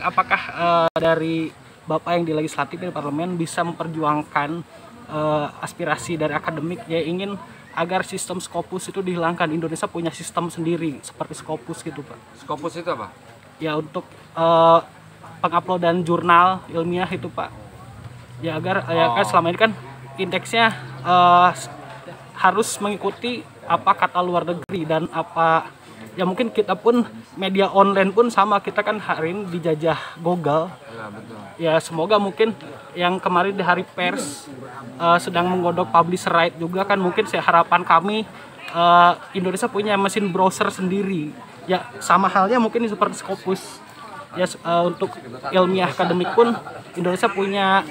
apakah dari Bapak yang di legislatif di parlemen bisa memperjuangkan aspirasi dari akademik yang ingin agar sistem Scopus itu dihilangkan. Indonesia punya sistem sendiri seperti Scopus gitu Pak. Scopus itu apa? Ya untuk penguploadan jurnal ilmiah itu Pak. Ya agar ya kan selama ini kan indeksnya harus mengikuti apa kata luar negeri dan apa ya mungkin kita pun media online pun sama, kita kan hari ini dijajah Google. Ya, betul. Ya semoga mungkin yang kemarin di Hari Pers sedang menggodok publisher right juga kan, mungkin harapan kami Indonesia punya mesin browser sendiri. Ya sama halnya mungkin seperti Scopus. Ya untuk ilmiah akademik pun Indonesia punya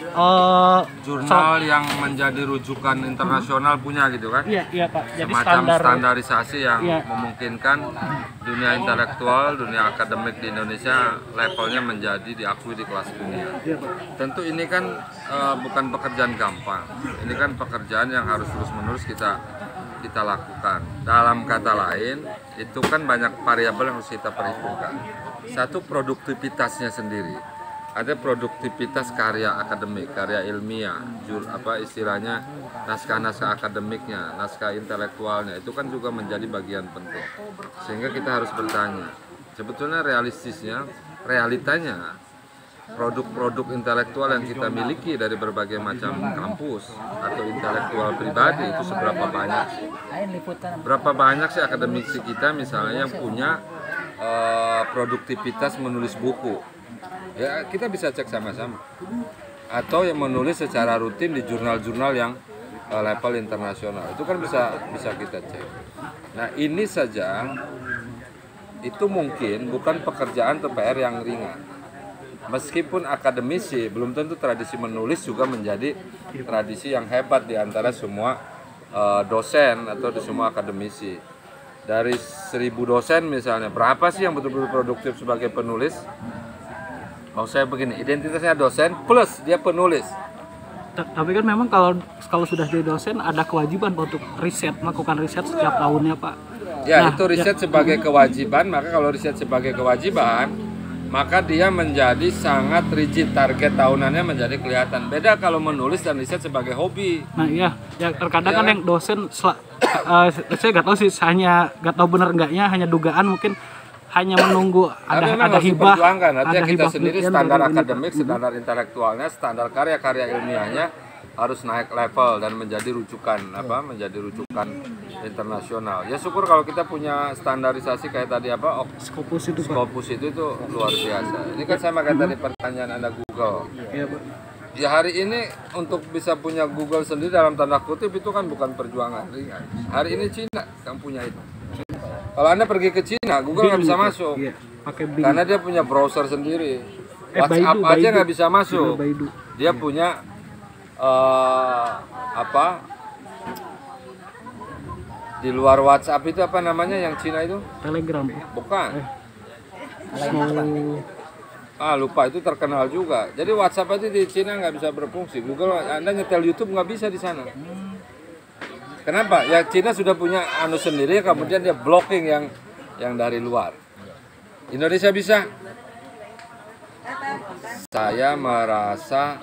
jurnal yang menjadi rujukan internasional punya gitu kan? Iya Pak. Jadi semacam standarisasi yang iya, memungkinkan dunia intelektual, dunia akademik di Indonesia levelnya menjadi diakui di kelas dunia. iya, Pak. Tentu ini kan bukan pekerjaan gampang. Ini kan pekerjaan yang harus terus-menerus kita lakukan. Dalam kata lain, itu kan banyak variabel yang harus kita perhitungkan. Satu, produktivitasnya sendiri. Ada produktivitas karya akademik, karya ilmiah, istilahnya naskah-naskah akademiknya, naskah intelektualnya, itu kan juga menjadi bagian penting. Sehingga kita harus bertanya, sebetulnya realitanya, produk-produk intelektual yang kita miliki dari berbagai macam kampus atau intelektual pribadi itu seberapa banyak sih? Berapa banyak sih akademisi kita misalnya yang punya produktivitas menulis buku? Ya kita bisa cek sama-sama. Atau yang menulis secara rutin di jurnal-jurnal yang level internasional, itu kan bisa kita cek. Nah ini saja itu mungkin bukan pekerjaan atau PR yang ringan. Meskipun akademisi, belum tentu tradisi menulis juga menjadi tradisi yang hebat di antara semua dosen atau di semua akademisi. Dari 1000 dosen misalnya, berapa sih yang betul-betul produktif sebagai penulis? Mau saya begini, identitasnya dosen plus dia penulis. Tapi kan memang kalau sudah jadi dosen ada kewajiban untuk melakukan riset setiap tahunnya Pak. Ya, itu riset sebagai kewajiban, maka kalau riset sebagai kewajiban, maka dia menjadi sangat rigid, target tahunannya menjadi kelihatan. Beda kalau menulis dan riset sebagai hobi. Nah iya, ya terkadang kan yang dosen, saya nggak tahu sih, nggak tahu benar enggaknya, hanya dugaan mungkin hanya menunggu ada hibah. Artinya kita sendiri standar akademik, standar intelektualnya, standar karya-karya ilmiahnya harus naik level dan menjadi rujukan internasional. Ya syukur kalau kita punya standarisasi kayak tadi Scopus itu luar biasa. Ini kan sama kayak tadi pertanyaan Anda Google. Iya, Pak. Ya hari ini untuk bisa punya Google sendiri dalam tanda kutip itu kan bukan perjuangan ringan. Hari ini Cina yang punya itu. Kalau Anda pergi ke Cina, Google nggak bisa masuk. Iya, pakai Bing. Karena dia punya browser sendiri. WhatsApp aja nggak bisa masuk. Dia punya di luar WhatsApp itu apa namanya yang Cina itu? Telegram. Bukan. Lupa, itu terkenal juga. Jadi WhatsApp itu di Cina nggak bisa berfungsi. Google, Anda nyetel YouTube nggak bisa di sana. Kenapa? Ya Cina sudah punya sendiri, kemudian dia blocking yang dari luar. Indonesia bisa. Saya merasa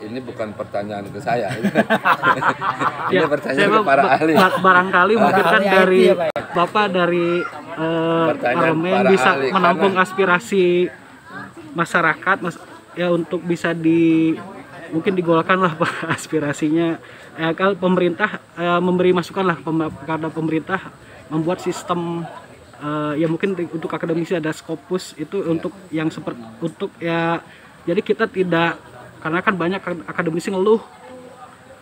ini bukan pertanyaan ke saya. Ini pertanyaan ke para ahli. Barangkali mungkin kan dari Bapak dari parlemen bisa menampung aspirasi masyarakat ya untuk bisa mungkin digolkan lah Pak aspirasinya. Kalau pemerintah memberi masukan lah karena pemerintah membuat sistem ya mungkin untuk akademisi ada Scopus itu untuk yang jadi kita tidak, karena kan banyak akademisi ngeluh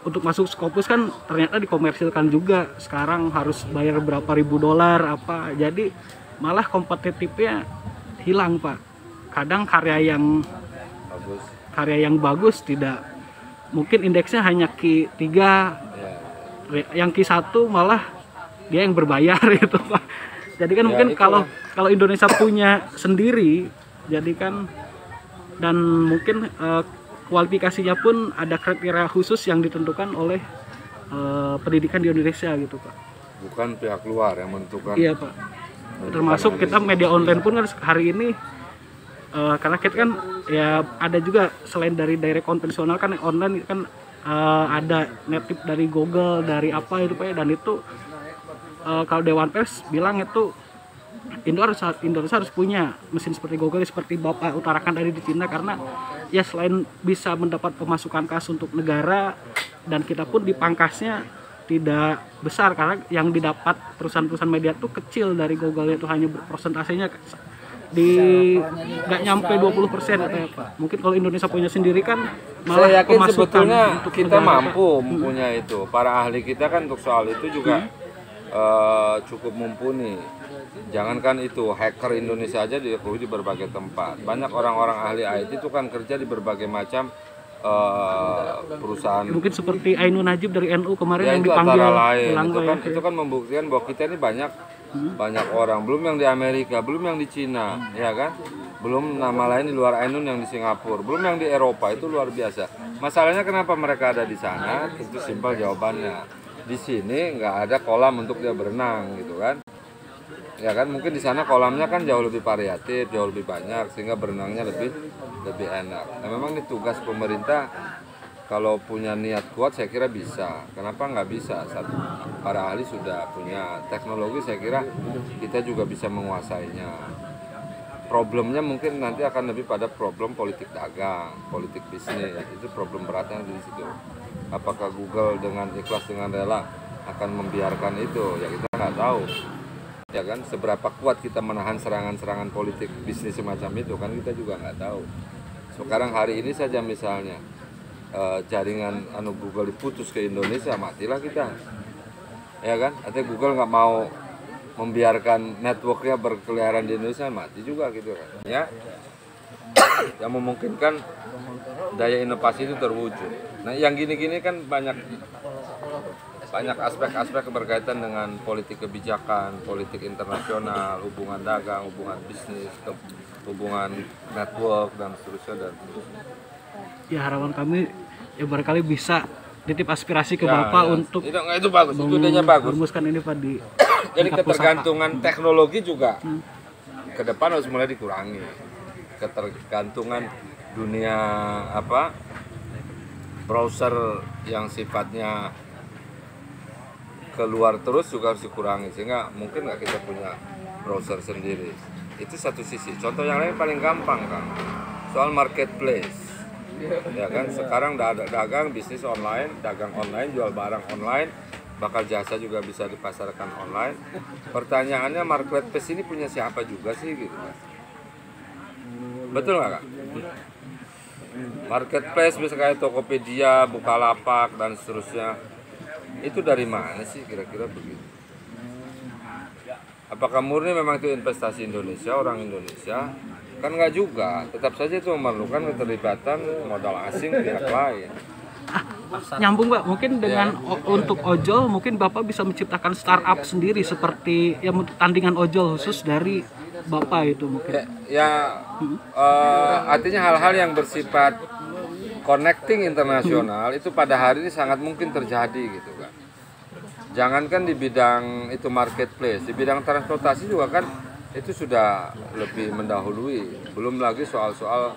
untuk masuk Scopus kan ternyata dikomersilkan juga, sekarang harus bayar berapa ribu dolar jadi malah kompetitifnya hilang Pak. Kadang karya yang bagus tidak, mungkin indeksnya hanya Q3, yang Q1 malah dia yang berbayar gitu Pak. Jadi kan mungkin kalau Indonesia punya sendiri, jadi kan dan mungkin kualifikasinya pun ada kriteria khusus yang ditentukan oleh pendidikan di Indonesia gitu Pak. Bukan pihak luar yang menentukan. Iya Pak. Termasuk kita media online pun kan hari ini karena kita kan ya ada juga selain dari direct konvensional kan online kan ada native dari Google, dari apa itu Pak ya, dan itu kalau Dewan Pers bilang itu Indonesia harus punya mesin seperti Google, seperti Bapak utarakan tadi di Cina, karena ya selain bisa mendapat pemasukan kas untuk negara, dan kita pun dipangkasnya tidak besar karena yang didapat perusahaan-perusahaan media itu kecil dari Google, itu hanya persentasenya nggak nyampe 20% atau apa. Mungkin kalau Indonesia punya sendiri kan malah saya yakin sebetulnya untuk kita negara. mampu mempunyai itu. Para ahli kita kan untuk soal itu juga cukup mumpuni. Jangankan itu, hacker Indonesia aja diakui di berbagai tempat. Banyak orang-orang ahli IT itu kan kerja di berbagai macam perusahaan. Mungkin seperti Ainun Najib dari NU kemarin Ya, yang itu dipanggil antara lain. Belangko Itu kan membuktikan bahwa kita ini banyak orang, belum yang di Amerika, belum yang di Cina, ya kan? Belum nama lain di luar Ainun yang di Singapura, belum yang di Eropa, itu luar biasa. Masalahnya kenapa mereka ada di sana? Itu simpel jawabannya. Di sini nggak ada kolam untuk dia berenang gitu kan? Ya kan, mungkin di sana kolamnya kan jauh lebih variatif, jauh lebih banyak, sehingga berenangnya lebih enak. Nah, memang ini tugas pemerintah. Kalau punya niat kuat saya kira bisa. Kenapa nggak bisa? Para ahli sudah punya teknologi, saya kira kita juga bisa menguasainya. Problemnya mungkin nanti akan lebih pada problem politik dagang, politik bisnis. Itu problem beratnya di situ. Apakah Google dengan ikhlas, dengan rela akan membiarkan itu? Ya kita nggak tahu. Ya kan, seberapa kuat kita menahan serangan-serangan politik bisnis semacam itu kan kita juga nggak tahu. Sekarang hari ini saja misalnya jaringan Google diputus ke Indonesia, matilah kita, ya kan? Artinya Google nggak mau membiarkan networknya berkeliaran di Indonesia, mati juga gitu kan? Ya, yang memungkinkan daya inovasi itu terwujud. Nah, yang gini-gini kan banyak aspek-aspek berkaitan dengan politik kebijakan, politik internasional, hubungan dagang, hubungan bisnis, hubungan network dan seterusnya. Ya harapan kami ya barangkali bisa titip aspirasi ke Bapak untuk itu bagus, itu idenya bagus. merumuskan ini Pak di Jadi ketergantungan teknologi juga ke depan harus mulai dikurangi. Ketergantungan dunia browser yang sifatnya keluar terus juga harus dikurangi, sehingga mungkin nggak kita punya browser sendiri. Itu satu sisi. Contoh yang lain paling gampang kan, soal marketplace. Ya kan, sekarang udah ada dagang bisnis online, dagang online, jual barang online, bakal jasa juga bisa dipasarkan online. Pertanyaannya, marketplace ini punya siapa juga sih gitu kan? Betul nggak Kak? Marketplace bisa kayak Tokopedia, Bukalapak dan seterusnya, itu dari mana sih kira-kira begitu? Apakah murni memang itu investasi Indonesia, orang Indonesia? Kan nggak juga, tetap saja itu memerlukan keterlibatan modal asing pihak lain. Nyambung Pak, mungkin dengan untuk ojol mungkin Bapak bisa menciptakan startup sendiri seperti yang tandingan ojol khusus dari Bapak itu mungkin. Artinya hal-hal yang bersifat connecting internasional itu pada hari ini sangat mungkin terjadi gitu kan. Jangankan di bidang itu marketplace, di bidang transportasi juga kan itu sudah lebih mendahului, belum lagi soal-soal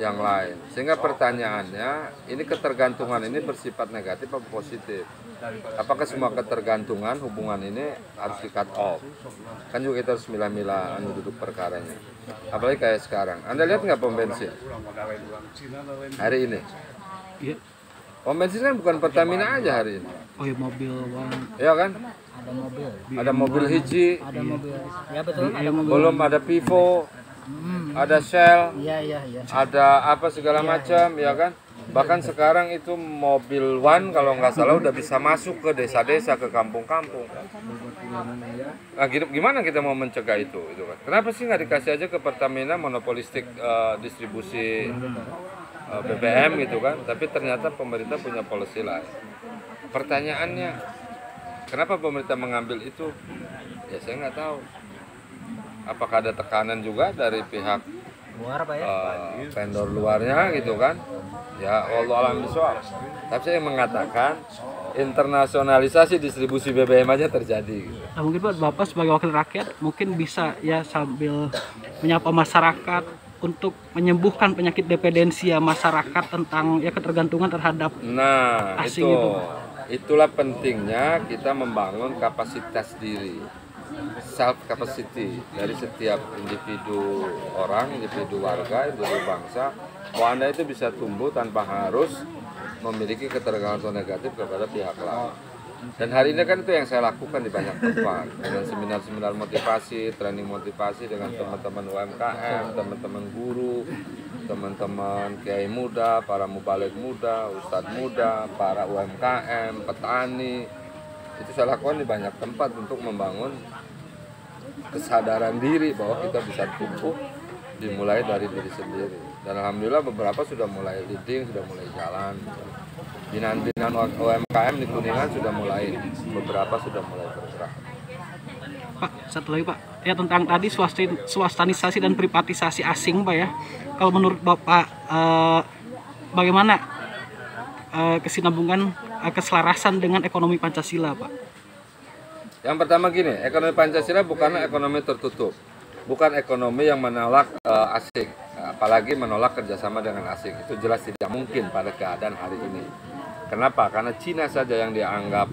yang lain. Sehingga pertanyaannya, ini ketergantungan ini bersifat negatif atau positif? Apakah semua ketergantungan hubungan ini harus di cut off? Kan juga kita harus milah-milah duduk perkaranya. Apalagi kayak sekarang. Anda lihat nggak pom bensin hari ini? Iya. Pom bensin kan bukan Pertamina aja hari ini. Oh ya, mobil Iya kan? Ada mobil hiji, Ada mobil. Ya betul. belum ada Vivo, ada Shell, Iya. ada apa segala macam, ya kan? Bahkan sekarang itu mobil One kalau nggak salah udah bisa masuk ke desa-desa, ke kampung-kampung. Nah, gimana kita mau mencegah itu kan? Kenapa sih nggak dikasih aja ke Pertamina monopolistik distribusi BBM gitu kan? Tapi ternyata pemerintah punya policy lain. Pertanyaannya, kenapa pemerintah mengambil itu? Ya saya nggak tahu. Apakah ada tekanan juga dari pihak Luar Pak ya. vendor luarnya gitu kan? Ya Allah alam bisawab. Tapi saya mengatakan internasionalisasi distribusi BBM aja terjadi. Gitu. Nah, mungkin Pak, Bapak sebagai wakil rakyat mungkin bisa ya sambil menyapa masyarakat untuk menyembuhkan penyakit dependensia masyarakat tentang ya ketergantungan terhadap asing itu. Itulah pentingnya kita membangun kapasitas diri, self capacity dari setiap individu orang, individu warga, individu bangsa, bahwa Anda itu bisa tumbuh tanpa harus memiliki ketergantungan negatif kepada pihak lain. Dan hari ini kan itu yang saya lakukan di banyak tempat, dengan seminar-seminar motivasi, training motivasi dengan teman-teman UMKM, teman-teman guru, teman-teman kiai muda, para mubalik muda, ustadz muda, para UMKM, petani. Itu saya lakukan di banyak tempat untuk membangun kesadaran diri bahwa kita bisa tumbuh dimulai dari diri sendiri. Dan alhamdulillah beberapa sudah mulai leading, sudah mulai jalan. Binaan-binaan UMKM di Kuningan sudah mulai, beberapa sudah mulai bergerak. Pak, satu lagi Pak, ya tentang tadi swastanisasi dan privatisasi asing Pak ya. Kalau menurut Bapak bagaimana kesinambungan keselarasan dengan ekonomi Pancasila Pak? Yang pertama gini, ekonomi Pancasila bukanlah ekonomi tertutup, bukan ekonomi yang menolak asing, apalagi menolak kerjasama dengan asing. Itu jelas tidak mungkin pada keadaan hari ini. Kenapa? Karena Cina saja yang dianggap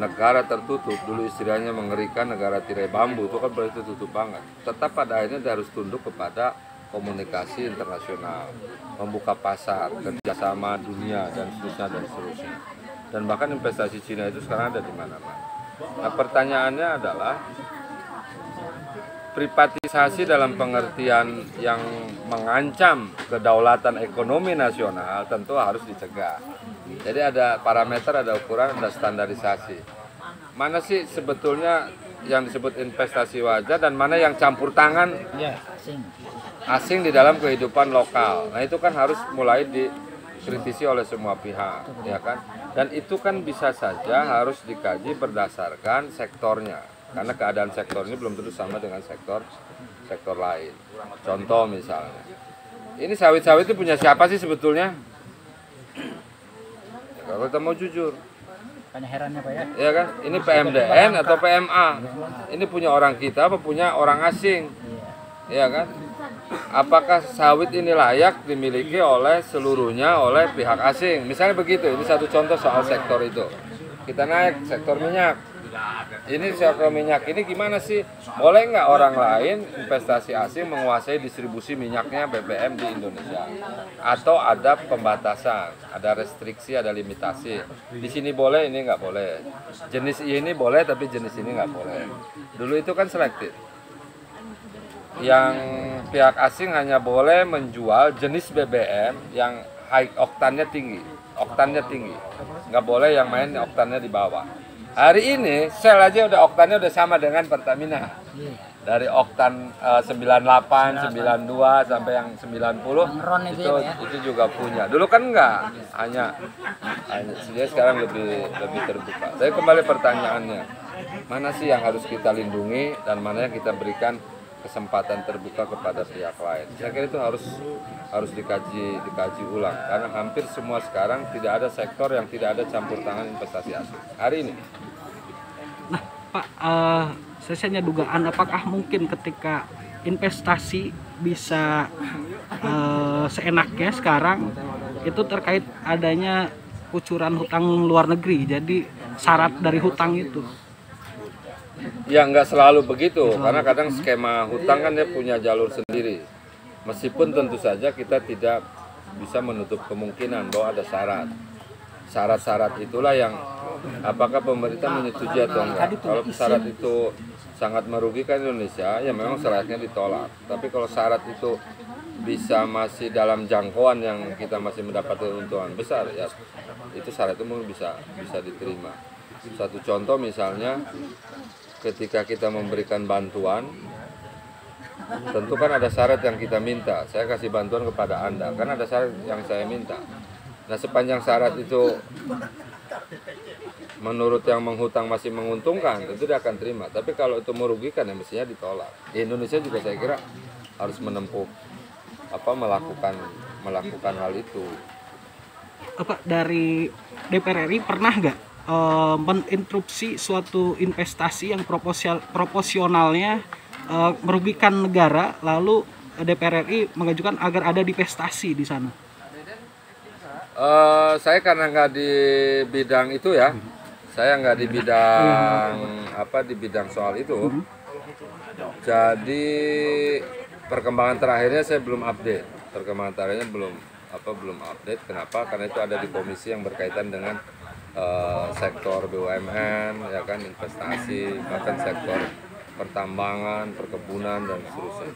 negara tertutup, dulu istilahnya mengerikan, negara tirai bambu, itu kan berarti tertutup banget. Tetap pada akhirnya dia harus tunduk kepada komunikasi internasional, membuka pasar, kerjasama dunia, dan seterusnya. Dan bahkan investasi Cina itu sekarang ada di mana-mana. Nah, pertanyaannya adalah privatisasi dalam pengertian yang mengancam kedaulatan ekonomi nasional tentu harus dicegah. Jadi ada parameter, ada ukuran, ada standarisasi. Mana sih sebetulnya yang disebut investasi wajar dan mana yang campur tangan asing di dalam kehidupan lokal. Nah itu kan harus mulai dikritisi oleh semua pihak, ya kan? Dan itu kan bisa saja harus dikaji berdasarkan sektornya. Karena keadaan sektor ini belum tentu sama dengan sektor lain. Contoh misalnya, ini sawit-sawit itu punya siapa sih sebetulnya? Ya, kalau kita mau jujur, Banyak herannya Pak ya. ya kan? Ini PMDN atau PMA? Ini punya orang kita apa punya orang asing? Ya kan? Apakah sawit ini layak dimiliki oleh seluruhnya oleh pihak asing? Misalnya begitu. Ini satu contoh soal sektor itu. Kita naik sektor minyak. Ini sektor minyak ini gimana sih? Boleh nggak orang lain investasi asing menguasai distribusi minyaknya BBM di Indonesia? Atau ada pembatasan, ada restriksi, ada limitasi? Di sini boleh, ini nggak boleh. Jenis ini boleh, tapi jenis ini nggak boleh. Dulu itu kan selektif. Yang pihak asing hanya boleh menjual jenis BBM yang high oktannya tinggi, nggak boleh yang main oktannya di bawah. Hari ini Shell aja udah oktannya udah sama dengan Pertamina. Dari oktan 98, 92 sampai yang 90 itu juga punya. Dulu kan enggak, hanya dia sekarang lebih terbuka. Tapi kembali pertanyaannya, mana sih yang harus kita lindungi dan mana yang kita berikan kesempatan terbuka kepada pihak lain? Saya kira itu harus dikaji ulang karena hampir semua sekarang tidak ada sektor yang tidak ada campur tangan investasi asing hari ini. Nah Pak, saya hanya dugaan apakah mungkin ketika investasi bisa seenaknya sekarang itu terkait adanya kucuran hutang luar negeri, jadi syarat dari hutang itu. Ya nggak selalu begitu, karena kadang skema hutang kan dia punya jalur sendiri. Meskipun tentu saja kita tidak bisa menutup kemungkinan bahwa ada syarat. Syarat-syarat itulah yang apakah pemerintah menyetujui atau enggak. Kalau syarat itu sangat merugikan Indonesia, ya memang syaratnya ditolak. Tapi kalau syarat itu bisa masih dalam jangkauan yang kita masih mendapat keuntungan besar, ya itu syarat itu mungkin bisa diterima. Satu contoh misalnya, ketika kita memberikan bantuan, tentu kan ada syarat yang kita minta. Saya kasih bantuan kepada Anda, kan ada syarat yang saya minta. Nah sepanjang syarat itu menurut yang menghutang masih menguntungkan, tentu dia akan terima. Tapi kalau itu merugikan, ya mestinya ditolak. Di Indonesia juga saya kira harus menempuh melakukan hal itu. Pak, dari DPR RI pernah nggak meninterupsi suatu investasi yang proporsionalnya merugikan negara, lalu DPR RI mengajukan agar ada divestasi di sana. Saya karena nggak di bidang itu ya, saya nggak di bidang di bidang soal itu. Jadi perkembangan terakhirnya saya belum update. Perkembangan terakhirnya belum update. Kenapa? Karena itu ada di komisi yang berkaitan dengan sektor BUMN, ya kan, investasi, bahkan sektor pertambangan, perkebunan dan seterusnya.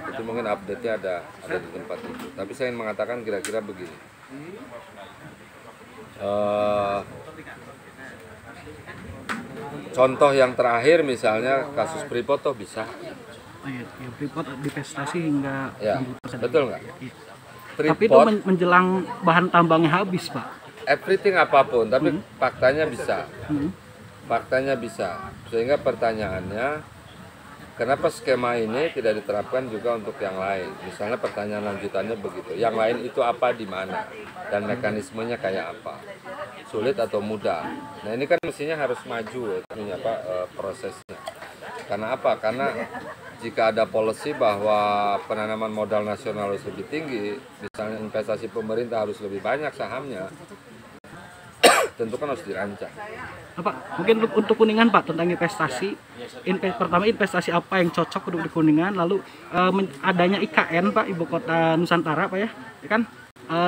Itu mungkin update-nya ada di tempat itu. Tapi saya ingin mengatakan kira-kira begini. Contoh yang terakhir misalnya kasus Freeport toh bisa. Ya, Freeport divestasi hingga Ya, 60%. betul nggak? Ya. Freeport, Tapi itu menjelang bahan tambangnya habis, Pak. everything apapun, tapi faktanya bisa. Hmm. Faktanya bisa. Sehingga pertanyaannya, kenapa skema ini tidak diterapkan juga untuk yang lain? Misalnya pertanyaan lanjutannya begitu. Yang lain itu apa, di mana, dan mekanismenya kayak apa? Sulit atau mudah? Nah ini kan mestinya harus maju prosesnya. Karena apa? Karena jika ada policy bahwa penanaman modal nasional harus lebih tinggi, misalnya investasi pemerintah harus lebih banyak sahamnya, tentu kan harus dirancang. Mungkin untuk Kuningan, Pak, tentang investasi. Pertama, investasi apa yang cocok untuk di Kuningan, lalu adanya IKN, Pak, Ibu Kota Nusantara, Pak, ya kan?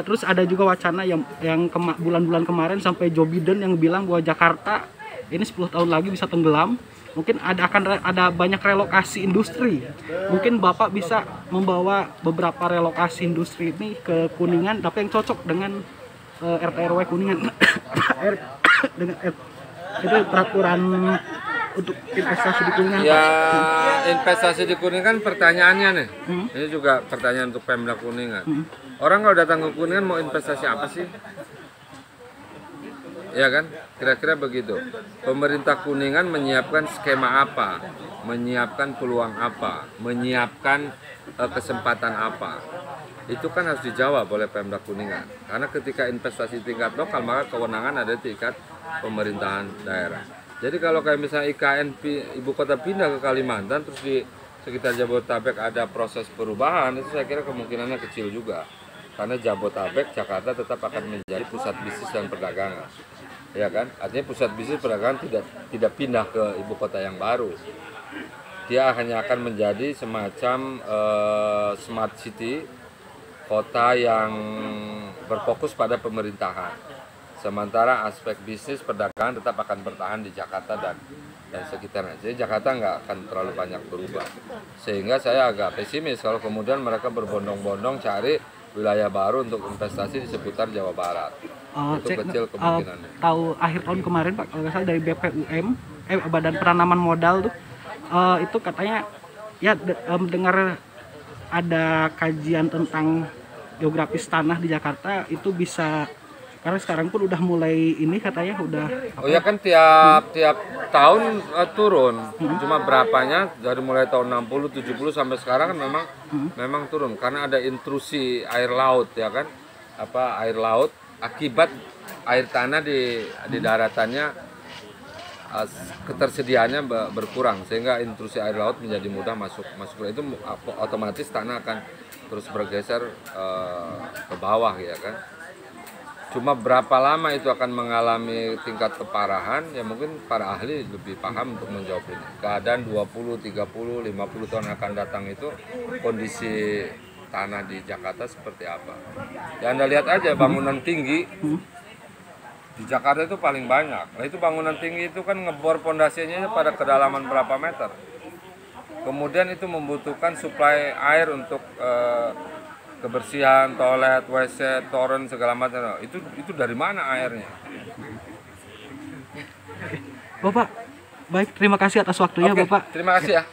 Terus ada juga wacana yang bulan-bulan kemarin sampai Joe Biden yang bilang bahwa Jakarta ini 10 tahun lagi bisa tenggelam. Mungkin akan ada banyak relokasi industri. Mungkin Bapak bisa membawa beberapa relokasi industri ini ke Kuningan, tapi yang cocok dengan RT RW Kuningan. Dengan itu peraturan untuk investasi di Kuningan. Ya, investasi di Kuningan pertanyaannya nih. Ini juga pertanyaan untuk Pemda Kuningan. Orang kalau datang ke Kuningan mau investasi apa sih? Ya kan? Kira-kira begitu. Pemerintah Kuningan menyiapkan skema apa? Menyiapkan peluang apa? Menyiapkan kesempatan apa? Itu kan harus dijawab oleh Pemda Kuningan. Karena ketika investasi tingkat lokal, maka kewenangan ada di tingkat pemerintahan daerah. Jadi kalau kayak misalnya IKN ibu kota pindah ke Kalimantan, terus di sekitar Jabodetabek ada proses perubahan, itu saya kira kemungkinannya kecil juga. Karena Jabodetabek, Jakarta tetap akan menjadi pusat bisnis dan perdagangan. Ya kan? Artinya pusat bisnis perdagangan tidak pindah ke ibu kota yang baru. Dia hanya akan menjadi semacam smart city, kota yang berfokus pada pemerintahan. Sementara aspek bisnis perdagangan tetap akan bertahan di Jakarta dan sekitarnya. Jadi Jakarta nggak akan terlalu banyak berubah. Sehingga saya agak pesimis kalau kemudian mereka berbondong-bondong cari wilayah baru untuk investasi di seputar Jawa Barat. Itu kecil kemungkinannya. Tahu akhir tahun kemarin, Pak, kalau nggak salah dari BPUM, Badan Penanaman Modal tuh, itu katanya ya dengar ada kajian tentang geografis tanah di Jakarta itu bisa, karena sekarang pun udah mulai ini katanya udah. Oh ya kan tiap tahun turun. Cuma berapanya dari mulai tahun 60, 70 sampai sekarang kan memang turun karena ada intrusi air laut, ya kan? Air laut akibat air tanah di daratannya ketersediaannya berkurang sehingga intrusi air laut menjadi mudah masuk itu otomatis tanah akan terus bergeser ke bawah, ya kan. Cuma berapa lama itu akan mengalami tingkat keparahan, ya mungkin para ahli lebih paham untuk menjawab ini. Keadaan 20, 30, 50 tahun akan datang itu kondisi tanah di Jakarta seperti apa. Ya Anda lihat aja bangunan tinggi di Jakarta itu paling banyak. Nah itu bangunan tinggi itu kan ngebor pondasinya pada kedalaman berapa meter. Kemudian itu membutuhkan suplai air untuk kebersihan, toilet, WC, toren segala macam. Itu dari mana airnya? Bapak, baik, terima kasih atas waktunya. Bapak. Terima kasih ya.